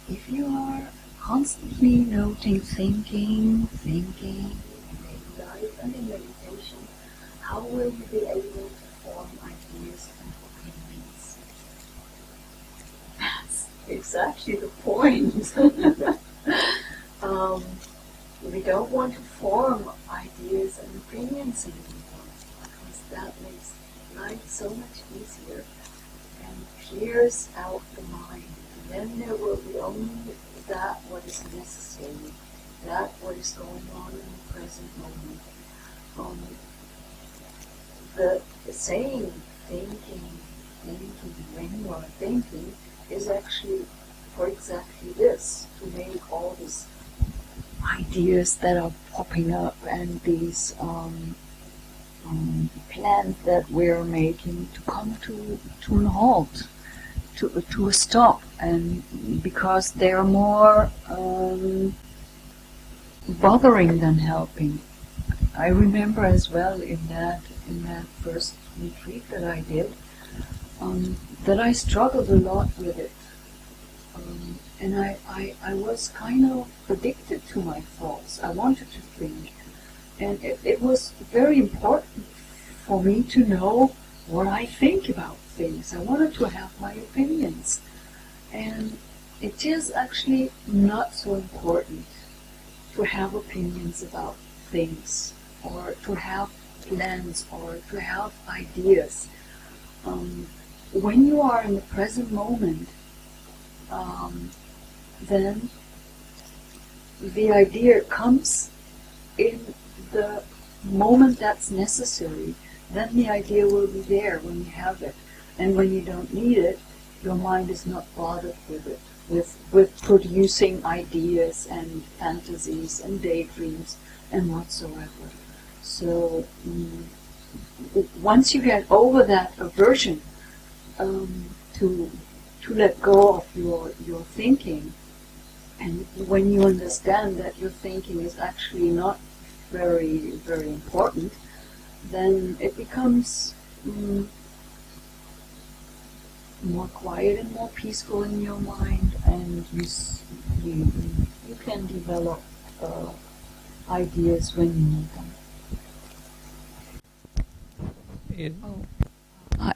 if you are constantly noting thinking in daily life and in meditation, how will you be able to form ideas and opinions? That's exactly the point. We don't want to form ideas and opinions anymore, because that makes life so much easier and clears out the mind. And then there will be only that what is necessary, that what is going on in the present moment. The saying thinking, when you are thinking, is actually for exactly this, to make all these ideas that are popping up and these plans that we're making to come to an halt, to a stop, and because they're more bothering than helping. I remember as well in that first retreat that I did, that I struggled a lot with it. And I was kind of addicted to my thoughts. I wanted to think. And it was very important for me to know what I think about things. I wanted to have my opinions. And it is actually not so important to have opinions about things, or to have plans, or to have ideas. When you are in the present moment, then the idea comes in the moment that's necessary. Then the idea will be there when you have it. And when you don't need it, your mind is not bothered with it, with producing ideas and fantasies and daydreams and whatsoever. So once you get over that aversion to let go of your thinking, and when you understand that your thinking is actually not very, very important, then it becomes more quiet and more peaceful in your mind, and you can develop ideas when you need them.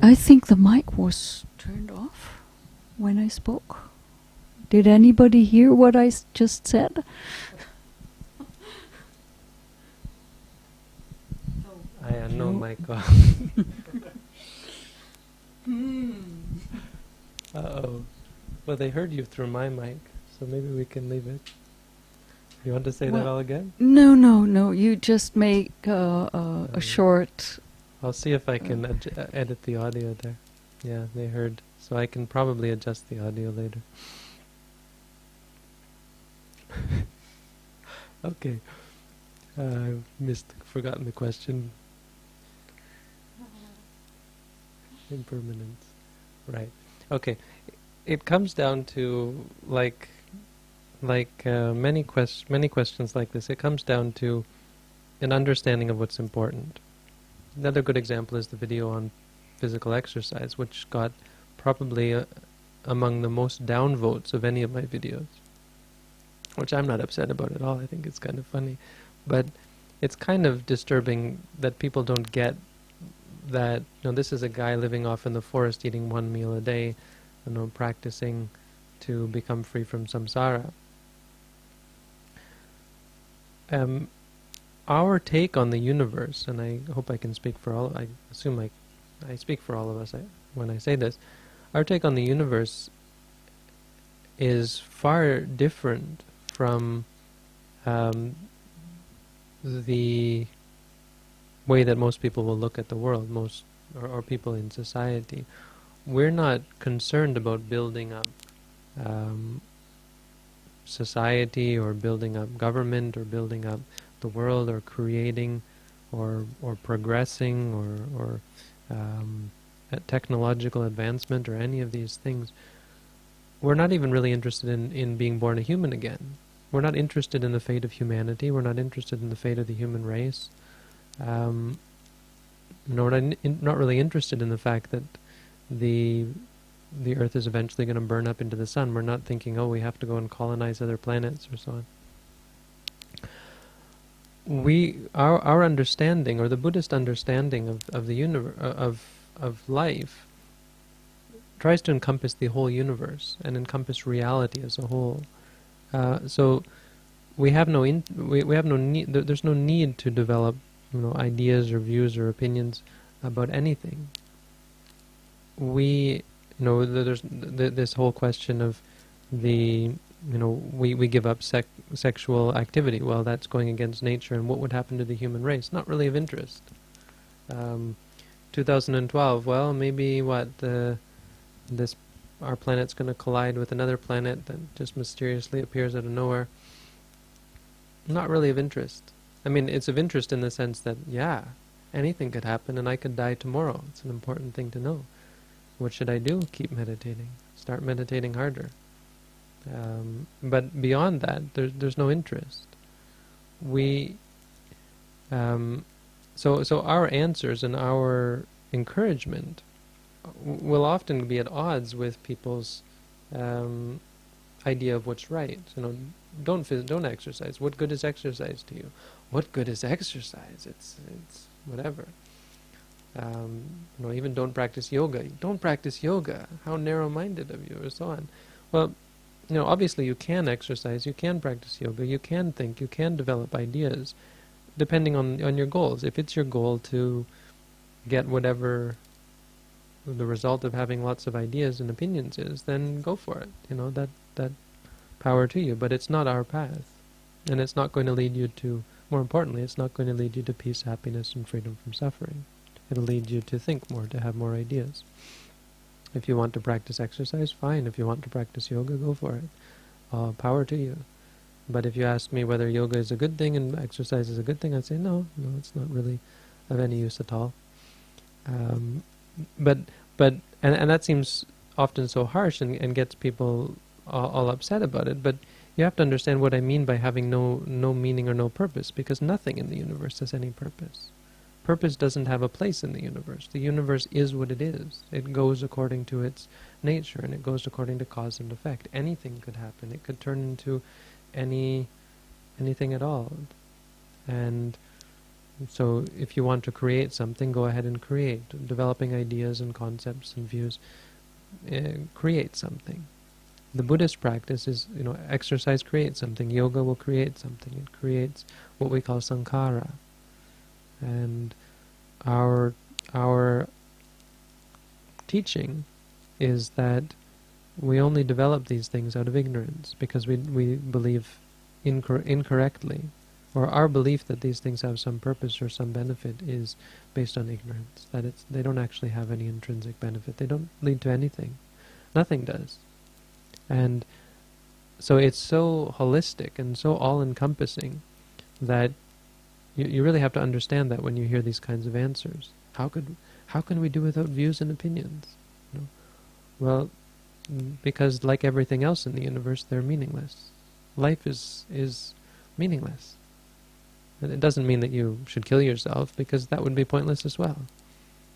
I think the mic was turned off when I spoke. Did anybody hear what I just said? I no mic off. Uh-oh. Well, they heard you through my mic, so maybe we can leave it. You want to say that all again? No. You just make a short... I'll see if I can edit the audio there. Yeah, they heard. So I can probably adjust the audio later. Okay. I forgotten the question. Impermanence. Right. Okay. It comes down to, like many questions like this, it comes down to an understanding of what's important. Another good example is the video on physical exercise, which got probably among the most downvotes of any of my videos, which I'm not upset about at all. I think it's kind of funny. But it's kind of disturbing that people don't get that, this is a guy living off in the forest eating one meal a day, practicing to become free from samsara. Our take on the universe, and I hope I can speak for all, I assume I speak for all of us when I say this, our take on the universe is far different from the way that most people will look at the world, or people in society. We're not concerned about building up society, or building up government, or building up the world, or creating, or progressing, or technological advancement, or any of these things. We're not even really interested in being born a human again. We're not interested in the fate of humanity. We're not interested in the fate of the human race. We're not really interested in the fact that the the Earth is eventually going to burn up into the sun. We're not thinking, oh, we have to go and colonize other planets or so on. Our understanding, or the Buddhist understanding of the universe, of life, tries to encompass the whole universe and encompass reality as a whole. So we have no need. There's no need to develop, ideas or views or opinions about anything. There's this whole question of we give up sexual activity. Well, that's going against nature, and what would happen to the human race? Not really of interest. 2012. Well, maybe our planet's going to collide with another planet that just mysteriously appears out of nowhere. Not really of interest. I mean, it's of interest in the sense that, yeah, anything could happen and I could die tomorrow. It's an important thing to know. What should I do? Keep meditating. Start meditating harder. But beyond that, there's no interest. So our answers and our encouragement will often be at odds with people's idea of what's right. Don't exercise. What good is exercise to you? What good is exercise? It's whatever. Even don't practice yoga. Don't practice yoga. How narrow-minded of you, or so on. Well, obviously you can exercise, you can practice yoga, you can think, you can develop ideas, depending on your goals. If it's your goal to get whatever the result of having lots of ideas and opinions is, then go for it. That power to you. But it's not our path, and it's not going to lead you to. More importantly, it's not going to lead you to peace, happiness, and freedom from suffering. It'll lead you to think more, to have more ideas. If you want to practice exercise, fine. If you want to practice yoga, go for it. Power to you. But if you ask me whether yoga is a good thing and exercise is a good thing, I'd say no, it's not really of any use at all. But that seems often so harsh and gets people all upset about it. But you have to understand what I mean by having no meaning or no purpose, because nothing in the universe has any purpose. Purpose doesn't have a place in the universe. The universe is what it is. It goes according to its nature, and it goes according to cause and effect. Anything could happen. It could turn into anything at all. And so if you want to create something, go ahead and create. Developing ideas and concepts and views, create something. The Buddhist practice is, exercise creates something. Yoga will create something. It creates what we call sankhara. And our teaching is that we only develop these things out of ignorance, because we believe incorrectly, or our belief that these things have some purpose or some benefit is based on ignorance, that they don't actually have any intrinsic benefit. They don't lead to anything. Nothing does. And so it's so holistic and so all-encompassing that you really have to understand that when you hear these kinds of answers. How can we do without views and opinions? Well, because like everything else in the universe, they're meaningless. Life is meaningless. And it doesn't mean that you should kill yourself, because that would be pointless as well.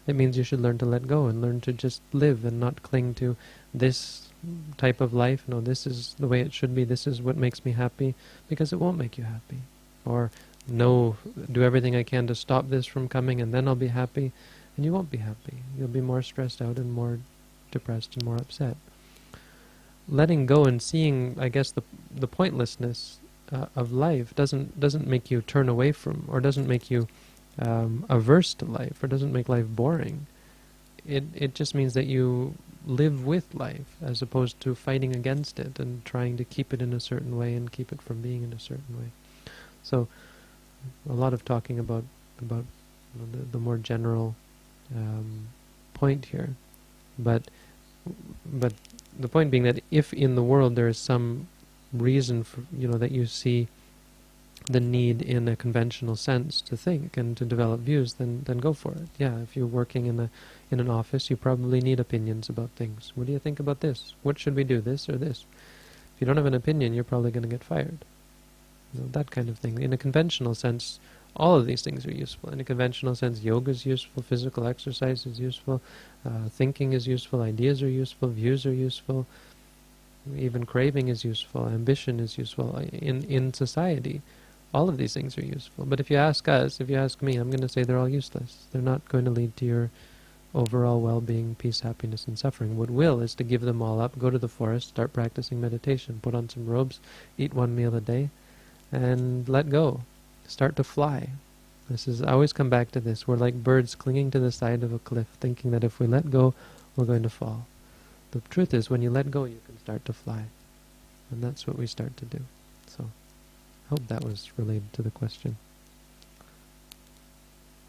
It means you should learn to let go and learn to just live and not cling to this type of life. No, this is the way it should be. This is what makes me happy, because it won't make you happy. Or no, do everything I can to stop this from coming, and then I'll be happy. And you won't be happy. You'll be more stressed out and more depressed and more upset. Letting go and seeing, I guess, the pointlessness of life doesn't make you turn away from, or doesn't make you averse to life, or doesn't make life boring. It just means that you live with life, as opposed to fighting against it and trying to keep it in a certain way and keep it from being in a certain way. So a lot of talking about the more general point here, but the point being that if in the world there is some reason for, that you see the need in a conventional sense to think and to develop views, then go for it. Yeah, if you're working in an office, you probably need opinions about things. What do you think about this? What should we do, this or this? If you don't have an opinion, you're probably going to get fired. That kind of thing. In a conventional sense, All of these things are useful. In a conventional sense, yoga is useful, physical exercise is useful, thinking is useful, ideas are useful, views are useful, even craving is useful, ambition is useful in society. All of these things are useful. But if you ask us, if you ask me, I'm going to say they're all useless. They're not going to lead to your overall well-being, peace, happiness, and suffering. What will is to give them all up, go to the forest, start practicing meditation, put on some robes, eat one meal a day, and let go. Start to fly. I always come back to this. We're like birds clinging to the side of a cliff, thinking that if we let go, we're going to fall. The truth is, when you let go, you can start to fly. And that's what we start to do. So, I hope that was related to the question.